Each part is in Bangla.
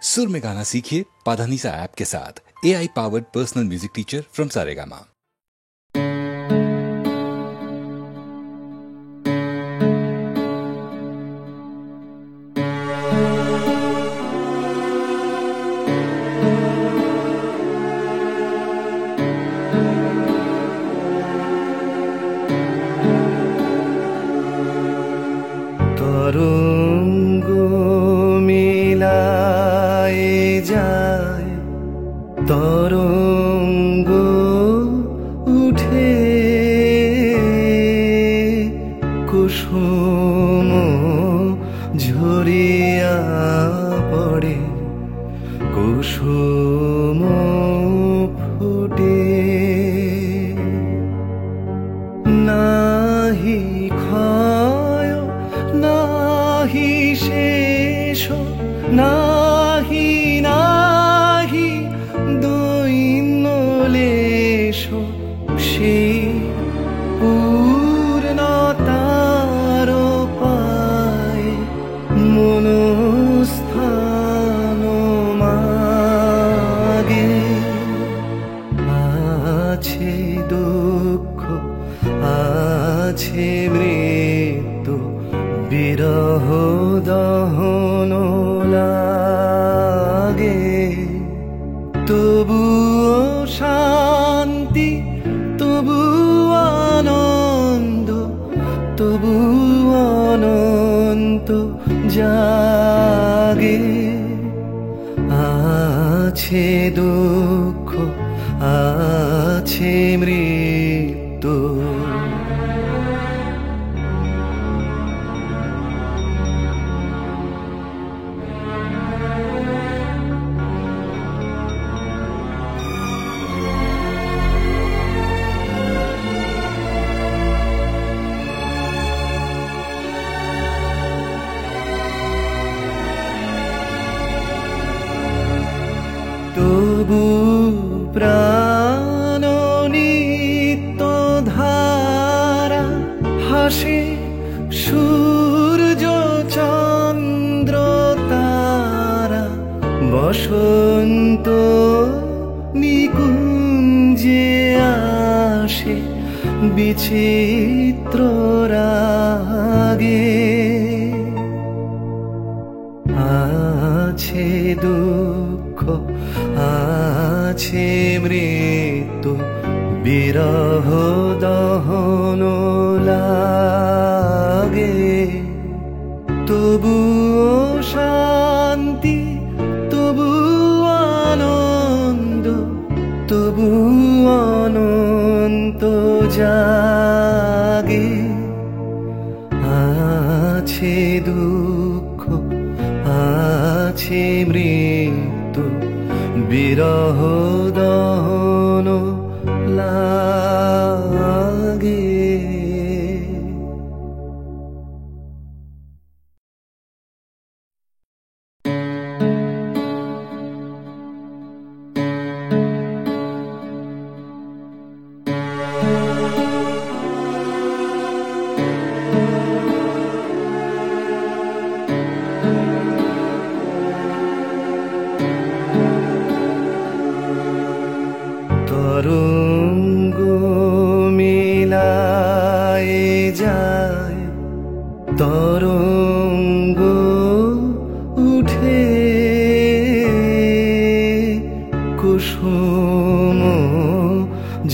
सुर में गाना सीखिए पाधानीसा ऐप के साथ। AI powered personal music teacher from Saregama. তরঙ্গ মিলায় যায়, তরঙ্গ উঠে কুসুম ঝরিয়া পড়ে, কুসুম ফুটে। নাহি ক্ষয় নাহি শেষ, নাহি নাহি দৈন্য লেশ, সেই পূর্ণতার পায় মনস্থান মাগে। আছে দুঃখ আছে মৃত্যু, বিরহ দহন লাগে, তবুও শান্তি, তবু আনন্দ, তবু অনন্ত জাগে। আছে দুঃখ আছে মৃত্যু। তবু প্রাণ নিত্য ধারা, হাসে সূর্য চন্দ্র তারা, বসন্ত নিকুঞ্জে আসে বিচিত্র রাগে। আছে দুঃখ আছে মৃত্যু, বিরহ দহন লাগে, তবুও শান্তি, তবু আনন্দ, তবু অনন্ত জাগে। আছে দুঃখ আছে মৃত্যু, বিরহ দহন লাগে। তরঙ্গ মিলায় যায়, তরঙ্গ উঠে কুসুম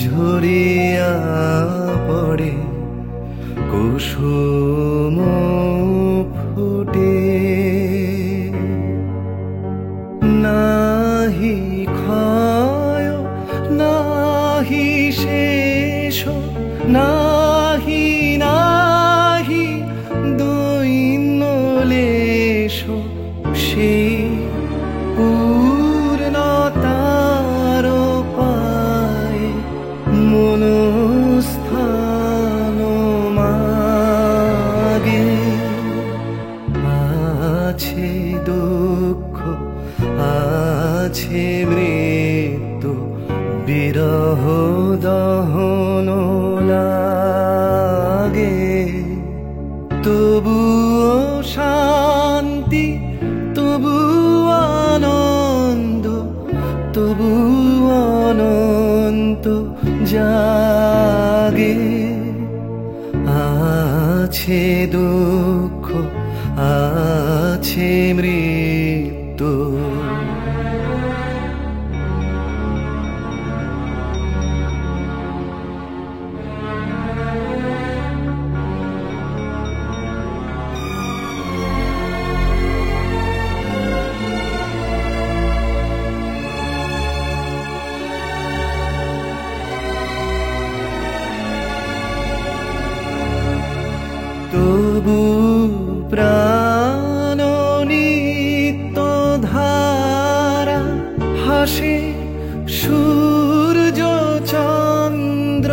ঝরিয়া পড়ে, কুসুম ফুটে। নাহি ক্ষয় নাহি শেষ, নাহি নাহি দৈন্য লেশ, সেই পূর্ণতার পায় মনস্থান মাগে। আছে দুঃখ আছে মৃত্যু, বিরহ দহন লাগে, তবুও শান্তি, তবু আনন্দ, জাগে আছে দুঃখ আছে মৃত্যু তবু প্রাণ নিত্য ধারা হাসে সূর্য চন্দ্র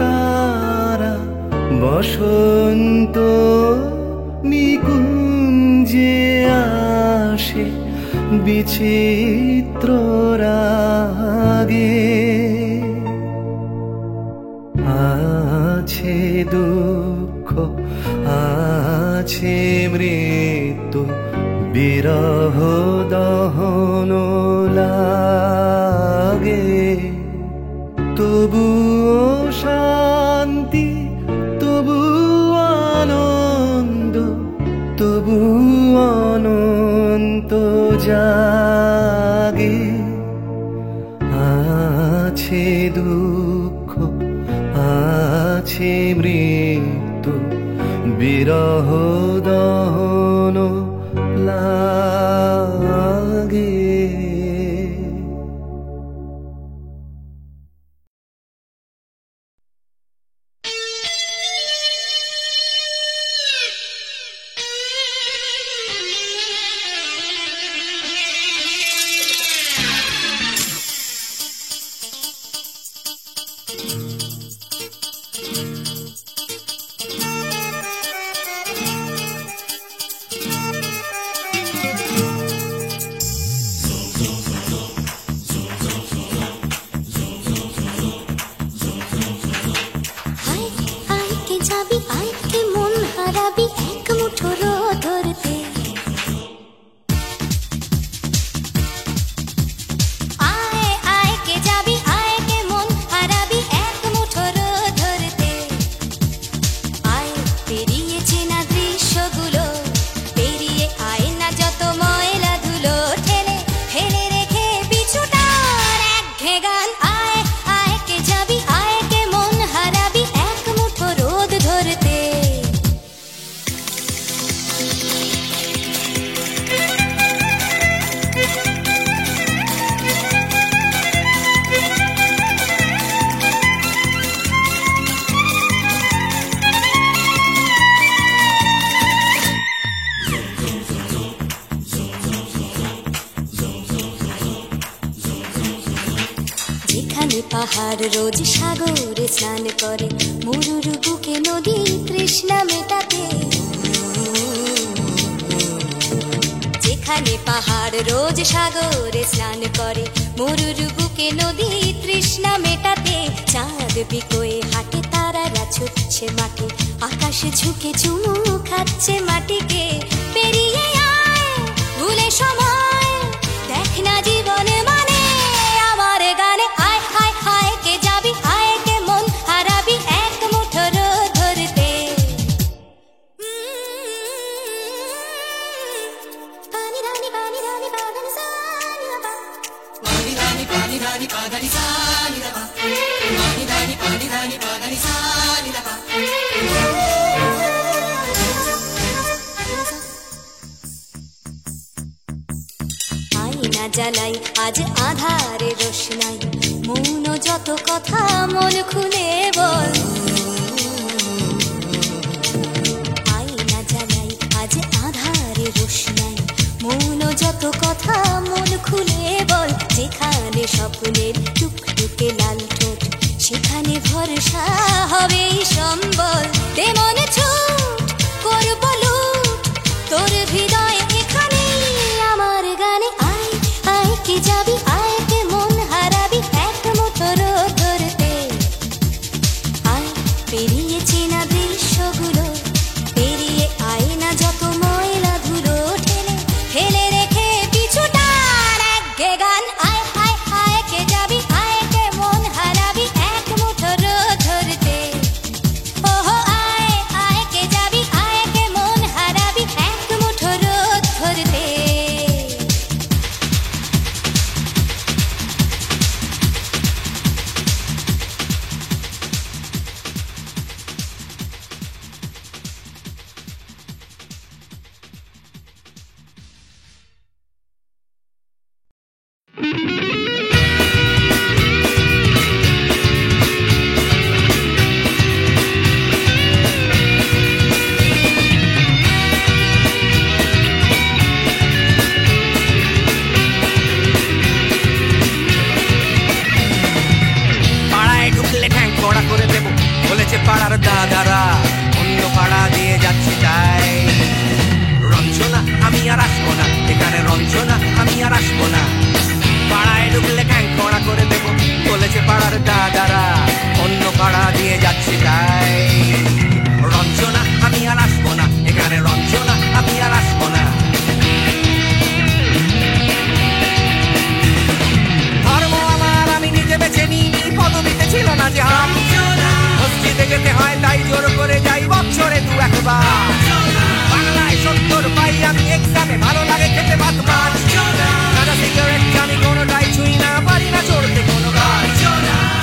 তারা বসন্ত নিকুঞ্জে আসে বিচিত্র রাগে আছে দুঃখ আছে মৃত্যু বিরহ দহন লাগে তবুও শান্তি তবু আনন্দ তবু অনন্ত জাগে আছে দুঃখ আছে মৃত্যু বিরহ দহন লাগে পাহাড় রোজ সাগরে স্নান করে মরুর বুকে নদী তৃষ্ণা মেটাতে যেখানে পাহাড় রোজ সাগরে স্নান করে মরুর বুকে নদী তৃষ্ণা মেটাতে চাঁদ বিকোয়ে হাটে তারারা ছুটছে মাঠে আকাশে ঝুঁকে চুমু খাচ্ছে মাটিকে পেরিয়ে আয় ভুলে সময় দেখ না জীবনে মানে আমার গানে আয় হায় হায় কে যাবি আয় কে মন হারাবি এক মুঠো রোদ ধরতে পানি রানি বাগান সানি বাবা পানি রানি বাগান সানি বাবা পানি রানি বাগান সানি বাবা আয়না জ্বালাই আজ আধারে রোশনাই মৌন যত কথা মন খুলে বল আয়না জ্বালাই আজ আধারে রোশনাই মৌন যত কথা মন খুলে বল যেখানে স্বপ্নের টুকটুকে লাল ঠোঁট সেখানে ভরসা হবে সম্বল তেমন ছুট করব লুট তোর হৃদয় এখানে আমার গানে আয় আয় কে যাবি আয় কে মন হারাবি এক মুঠো রোদ ধরতে আয় পেরিয়ে চেনা দৃশ্যগুলো পেরিয়ে আয় না যত ময়লা ধুলো ঠেলে ফেলে রেখে পিছুটার এক গান আয় আয় আয় কে যাবি আয় কে মন হারাবি এক মুঠো আমি এক্সামে, ভালো লাগে খেতে ভাত মাছ, গাঁজা সিগারেট আমি কোনোটাই ছুঁই না, পারি না চড়তে কোনো গাছ।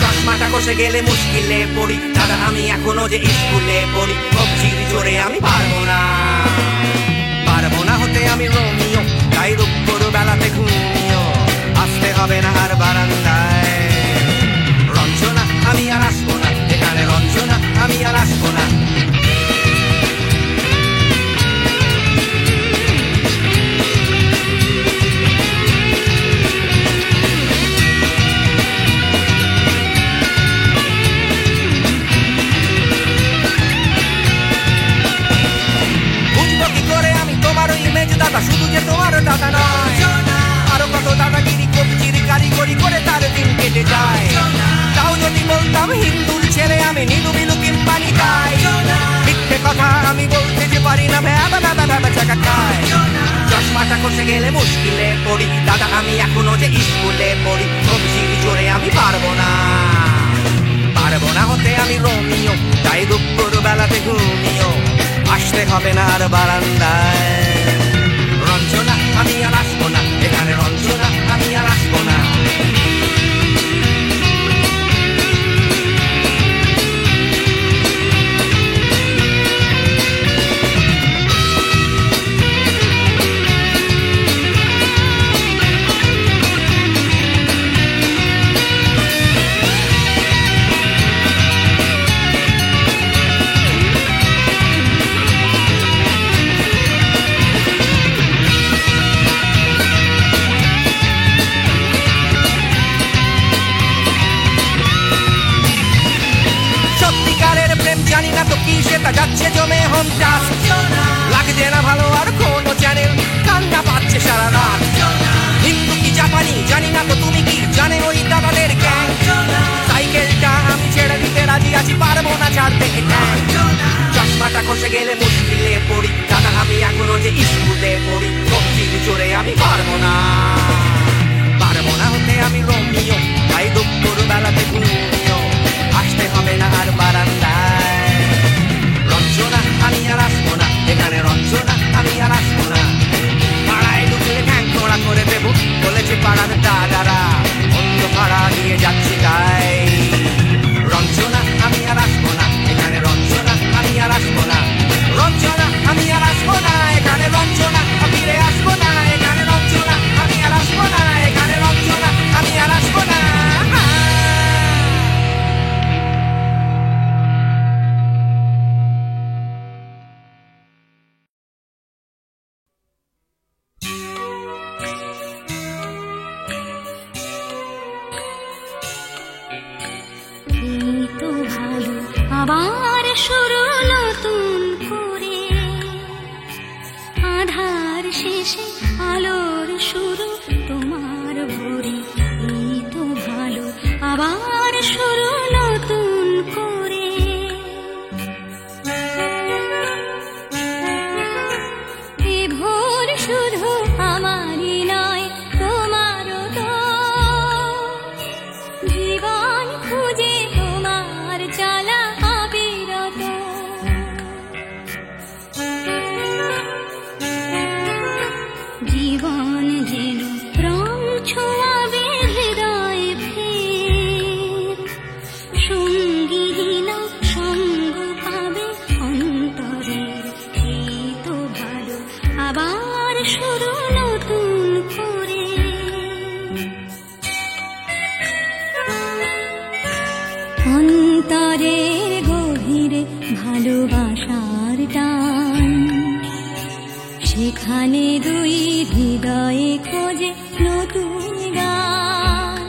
চশমাটা কষে গেলে মুশকিলে পড়ি, দাদা আমি এখনো যে স্কুলে পড়ি, কবজির জোরে আমি পারবো না, পারবো না হতে আমি রোমিও, তাই দুপুর বেলাতে ঘুমিও, আসতে হবে না আর বারান্দায়। রঞ্জনা আমি আর আসবো না এখানে, রঞ্জনা আমি আর আসবো না। দাদা শুধু যে তোমার দাদা নয়, আরো কত দাদাগিরি কবজির কারিগরি করে তার দিন কেটে যায়। তাও যদি বলতাম হিন্দুর ছেলে আমি, নীলু বিলু কিংবা নিতাই, মিথ্যে কথা আমি বলতে যে পারি না, ভেবা দাদা দাদা চাকা খায়। চশমাটা কষে গেলে মুশকিলে পড়ি, দাদা আমি এখনো যে স্কুলে পড়ি, কবজির জোরে আমি পারবো না, পারবো না হতে আমি রোমিও, তাই দুপুর বেলাতে ঘুমিও, আসতে হবে না আর বারান্দায়। রঞ্জনা আমি আর আসবো না এখানে, রঞ্জনা আমি আর আসবো না। জানি না তো কি সেটা যাচ্ছে জমে হন্টাস, লাগছে না ভালো আর কোনো চ্যানেল, কান্না পাচ্ছে সারা রাত। হিন্দু কি জাপানি জানি না তো তুমি কি জানে ওই দাদাদের গ্যাং, সাইকেলটা আমি ছেড়ে দিতে রাজি আছি, পারবো না ছাড়তে গ্যাং। চশমাটা কষে গেলে মুশকিলে পড়ি, দাদা আমি এখনো যে স্কুলে পড়ি, কবজির জোরে আমি পারবো না, পারবো না হতে আমি রোমিও, তাই দুপুর বেলাতে ঘুমিও, আসতে হবে না আর বারান্দায়। রঞ্জনা আমি আর আসবো না এখানে, রঞ্জনা আমি আর আসবো না। পাড়ায় ঢুকলে ঠ্যাং খোঁড়া করে দেবো বলেছে পাড়ার দাদারা, অন্য পাড়া দিয়ে যাচ্ছি তাই। রঞ্জনা আমি আর আসবো না এখানে, রঞ্জনা আমি আর আসবো না, রঞ্জনা আমি আর আসবো না এখানে, রঞ্জনা ফিরে আসবো না এখানে, রঞ্জনা আমি আর আসবো না এখানে, রঞ্জনা আমি আর আসবো না। আবার শুরু নতুন করে, আধার শেষে আলোর শুরু তোমার ভোরে, এই তো ভালো আবার শুরু নতুন করে। এ ভোর শুধু আমারই নয় তোমারও তো, জীবন খুঁজে তোমার চলা অবিরত। জীবন যেন রং ছোঁয়াবে হৃদয় ফের, সঙ্গীহীন সঙ্গ পাবে অন্তরের, এই তো ভালো আবার শুরু নতুন করে। অন্তরের গভীরে ভালোবাসার টান, সেখানে দুই হৃদয়ে খোঁজে নতুন গান,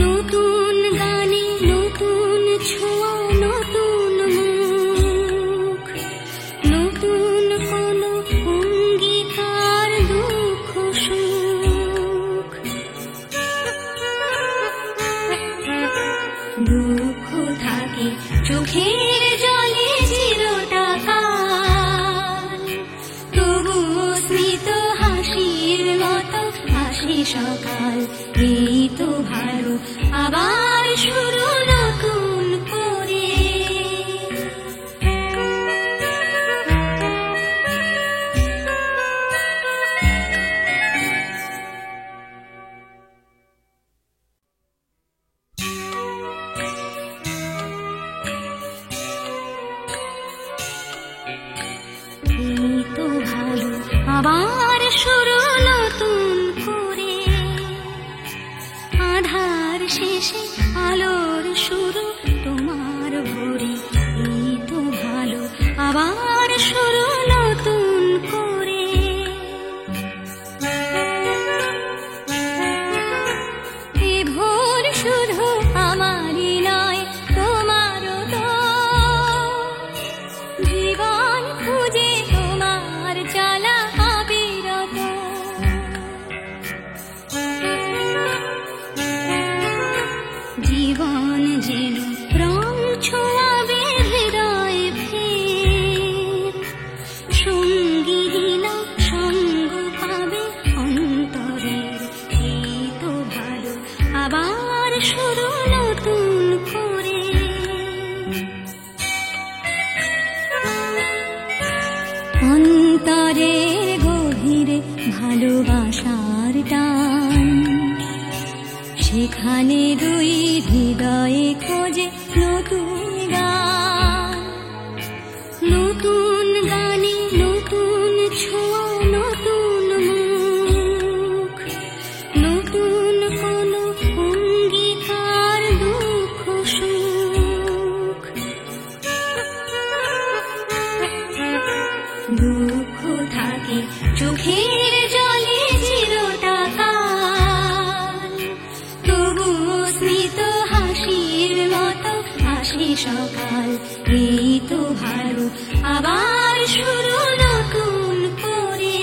নতুন গানে নতুন ছোঁয়া, নতুন মুখ, নতুন কোনো অঙ্গীকার, দুঃখ সুখ। দুঃখ থাকে চোখের জলে চিরটাকাল, তবুও স্মিত হাসির মতো হাসি সকাল, এই তো ভালো আবার শুরু নতুন করে। সে আলোর শুরু তোমার ভোরে, এই তো ভালো আবার শুরু নতুন করে। এ ভোর শুধু আমারই নয় তোমারও তো, জীবন খুঁজে তোমার চলা অবিরত। জীবন যেন রং ছোঁয়াবে হৃদয় ফের, সঙ্গীহীন সঙ্গ পাবে অন্তরের, এই তো ভালো আবার শুরু নতুন করে। অন্তরের গভীরে ভালোবাসার টান, সেখানে দুই হৃদয়ে খোঁজে নতুন গান। নতুন গানে নতুন ছোঁয়া, নতুন মুখ, নতুন কোনো অঙ্গীকার, দুঃখ সুখ। দুঃখ থাকে চোখের জলে চিরটাকাল, তবুও স্মিত হাসির মতো হাসি সকাল, এই তো ভালো আবার শুরু নতুন করে।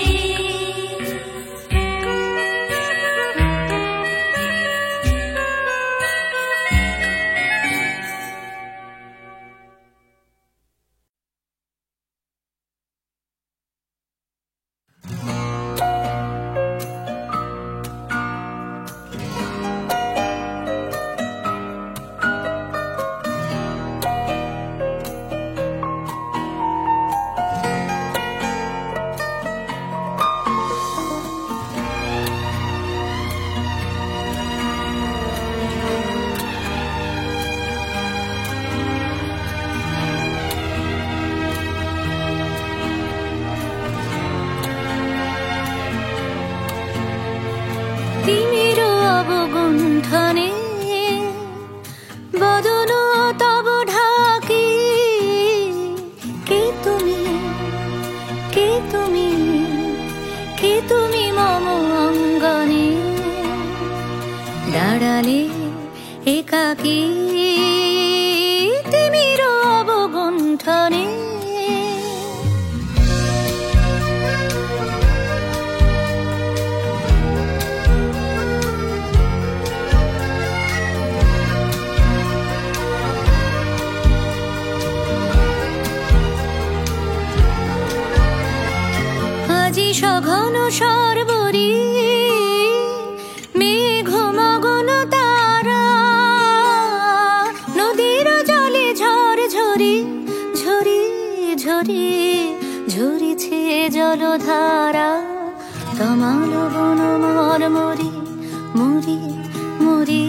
তিমির অবগুণ্ঠনে বদন তব ঢাকি, কে তুমি, কে তুমি, কে তুমি মম অঙ্গনে দাঁড়ালে একাকী। তিমির অবগুণ্ঠনে আজি সঘন সর্বরি মেঘ মগন তারা, নদীর জলে ঝড় ঝরি ঝরি ঝরি ঝরিছে জলধারা। তমাল বন মর মরি মরি মরি,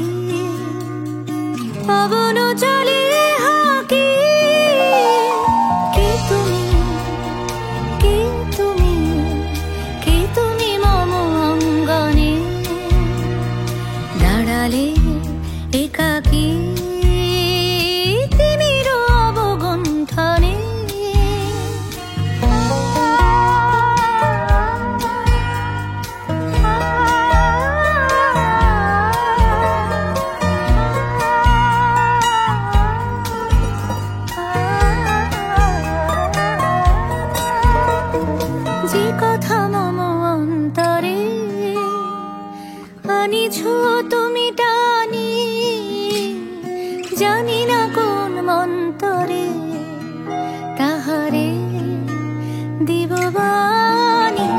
পবন চলে হাকি। কে তুমি, কে তুমি, কে তুমি মম অঙ্গনে দাঁড়ালে একাকী। তিমির অবগুণ্ঠনে যে কথা মম অন্তরে আনিছ তুমি টানি, জানি না কোন মন্তরে তাহারে দিব বাণী।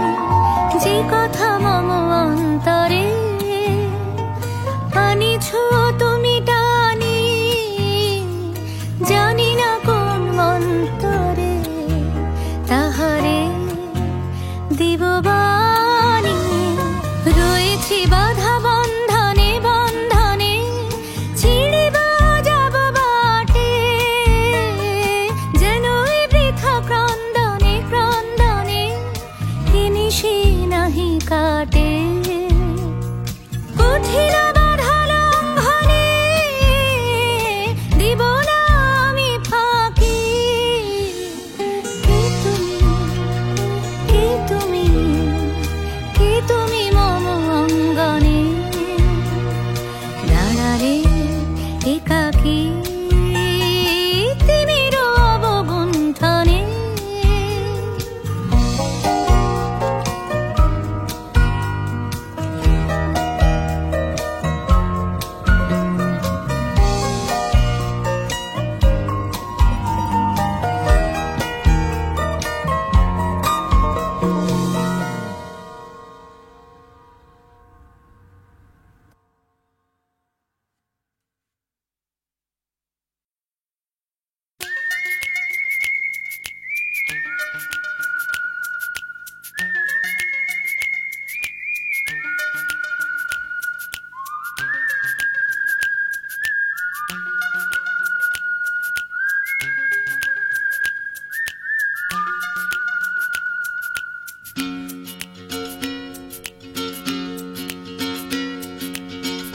যে কথা মম অন্তরে আনিছ তুমি টানি, জানি না কোন মন্তরে তাহারে দিব বাণী। রয়েছি বাধা বন্ধনে বন্ধ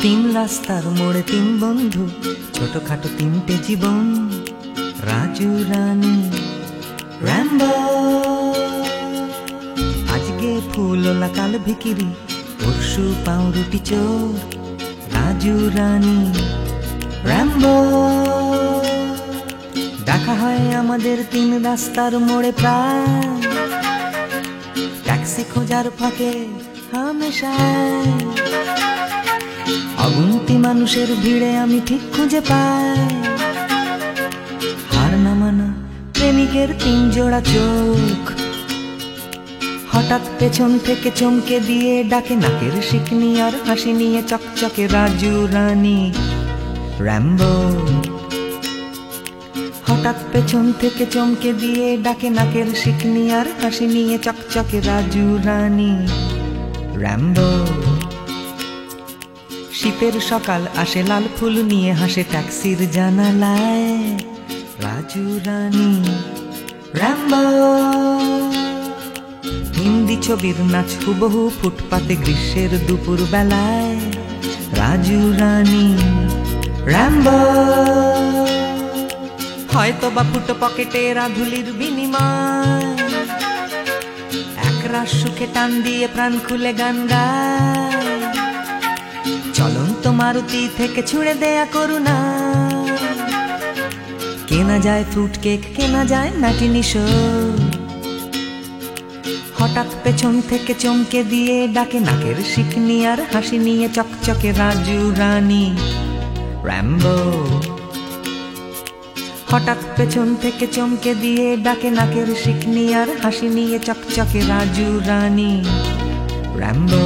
তিন রাস্তার মোড়ে তিন বন্ধু, ছোটখাটো তিনটে জীবন, রাজু রানী র্যাম্বো। আজকে ফুলওলা কাল ভিকিরি, পরশু পাউরুটি চোর, রাজু রানী র্যাম্বো। দেখা হয় আমাদের তিন রাস্তার মোড়ে প্রায়, ট্যাক্সি খোঁজার ফাঁকে হামেশায়। অগুন্তি মানুষের ভিড়ে আমি ঠিক খুঁজে পাই হার না মানা প্রেমিকের তিন জোড়া চোখ। হঠাৎ পেছন থেকে চমকে দিয়ে ডাকে নাকের শিকনি আর হাসি নিয়ে চকচকে রাজু রানী র্যাম্বো। হঠাৎ পেছন থেকে চমকে দিয়ে ডাকে নাকের শিকনি আর হাসি নিয়ে চকচকে রাজু রানী র্যাম্বো। শীতের সকাল আসে লাল ফুল নিয়ে, হাসে ট্যাক্সির জানালায় রাজু রানী র্যাম্বো। হিন্দি ছবির নাচ হুবহু ফুটপাতে গ্রীষ্মের দুপুর বেলায়, রাজু রানী র্যাম্বো। হয়তো বা ফুটো পকেটে রাধুলির বিনিময়, একরাশ সুখে টান দিয়ে প্রাণ খুলে গান গায়। চলন্ত মারুতি থেকে ছুঁড়ে দেয়া করুণা, কেনা যায় ফ্রুট কেক, কেনা যায় নাটিনি শো। হঠাৎ পেছন থেকে চমকে দিয়ে ডাকে নাকের শিকনি আর হাসি নিয়ে চকচকে রাজু রানী র্যাম্বো। হঠাৎ পেছন থেকে চমকে দিয়ে ডাকে নাকের শিকনি আর হাসি নিয়ে চকচকে রাজু রানী র্যাম্বো।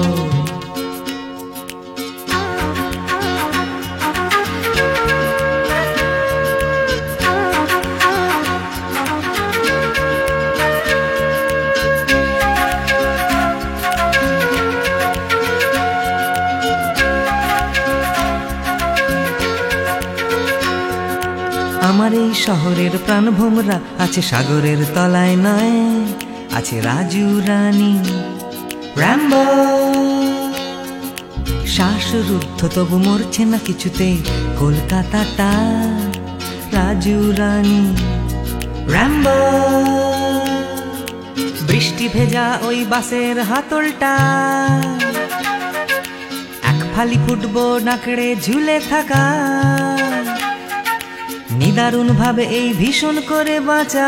আমার এই শহরের প্রাণভোমরা আছে সাগরের তলায় নয়, আছে রাজু রানী র্যাম্বো। শ্বাসরুদ্ধ তবু মরছে না কিছুতেই কলকাতাটা, রাজু রানী র্যাম্বো। বৃষ্টি ভেজা ওই বাসের হাতলটা, এক ফালি ফুটবো নাকড়ে ঝুলে থাকা। নিদারুণ ভাবে এই ভীষণ করে বাঁচা,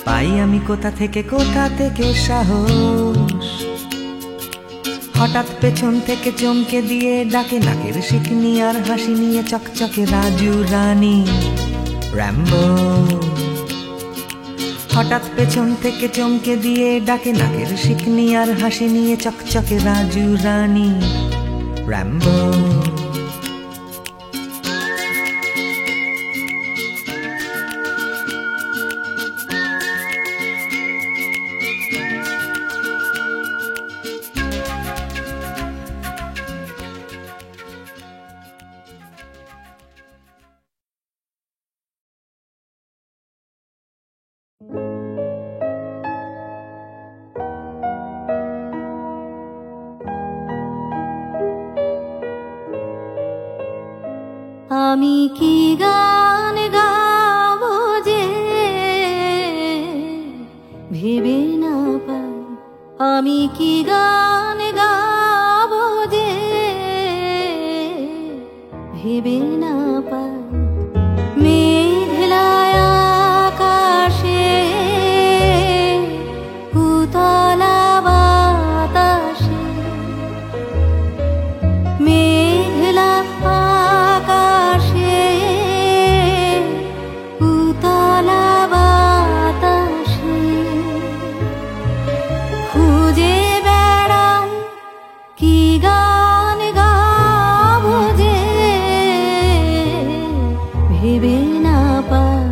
পাই আমি কোথা থেকে সাহস। হঠাৎ পেছন থেকে চমকে দিয়ে ডাকে নাকের শিকনি আর হাসি নিয়ে চকচকে রাজু রানী র্যাম্বো। হঠাৎ পেছন থেকে চমকে দিয়ে ডাকে নাকের শিকনি আর হাসি নিয়ে চকচকে রাজু রানী র্যাম্বো। আমি কি গান গাবো যে ভেবে না পাই, আমি কি গান গাবো যে ভেবে না পাই। মেঘলায় আকাশে উতলা বাতাসে, মেঘলা আকাশে উতলা বাতাসে খুঁজে বেড়াই কি গান গাবো যে ভেবে না পাই।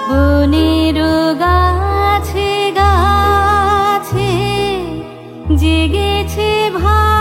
বনের গাছে গাছে জেগেছে ভাই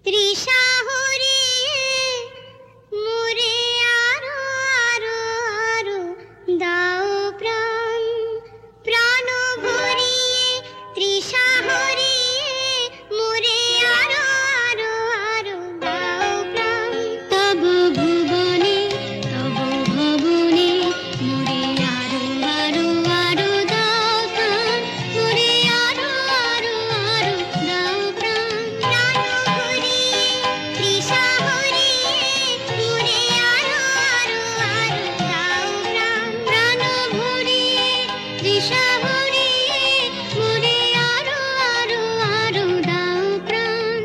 তৃষা হরিয়ে মোরে আরো আরো আরো দাও প্রাণ প্রাণ ভরিয়ে তৃষা হরিয়ে মোরে আরো আরো আরো দাও প্রাণ তব ভুবনে তব ভবনে মোরে আরো আরো আরো দাও প্রাণ মোরে আরো আরো আরো দাও প্রাণ প্রাণ ভরিয়ে তৃষা হরিয়ে মোরে আরো আরো আরো দাও প্রাণ প্রাণ ভরিয়ে তৃষা হরিয়ে মোরে আরো আরো আরো দাও প্রাণ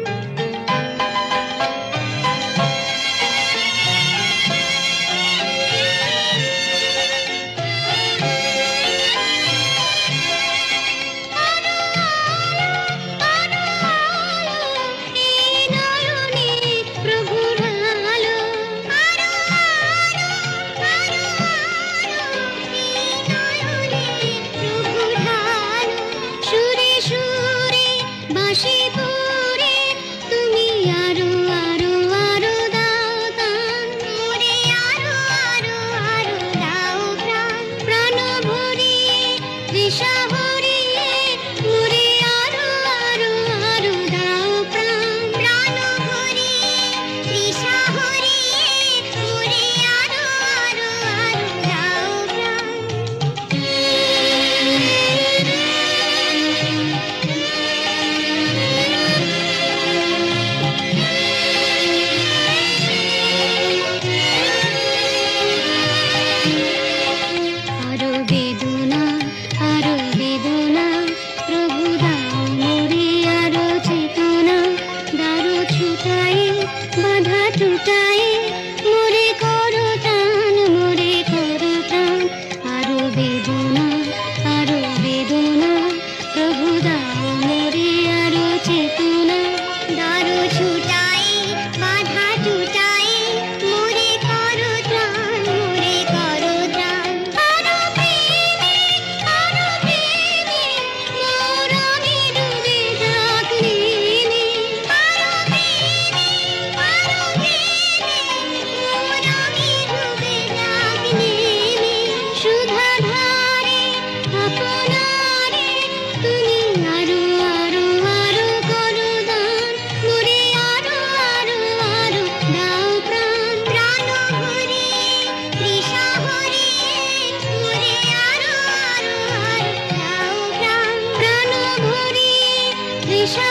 এই নয়নে প্রভুর আলো আরো আরো আরো এই নয়নে প্রভুর আলো সুরে সুরে বাঁশি পুরে তুমি আরো আরো আরো দাও দান মোরে আরো আরো আরো দাও প্রাণ প্রাণ ভরিয়ে তৃষা হরিয়ে মোরে আরো আরো আরো দাও প্রাণ প্রাণ ভরিয়ে তৃষা হরিয়ে মোরে আরো আরো আরো দাও আরো বেদনা প্রভু দাও মোরে আরো চেতনা দারু ছুটাই বাধা টুটাই মোরে করো টান আরো বেদনা প্রভু দাও মোরে আরো চেতনা দারু ছুটাই বাধা টুটাই মোরে করো টান আরো প্রেমে মোর আমি ডুবে যাক নেমে আরো প্রেমে মোর আমি ডুবে যাক নেমে সুধা ধারে আপনারে তুমি আরো আরো আরো করো দান মোরে আরো আরো আরো দাও প্রাণ প্রাণ ভরিয়ে তৃষা হরিয়ে মোরে আরো আরো আরো দাও প্রাণ প্রাণ ভরিয়ে তৃষা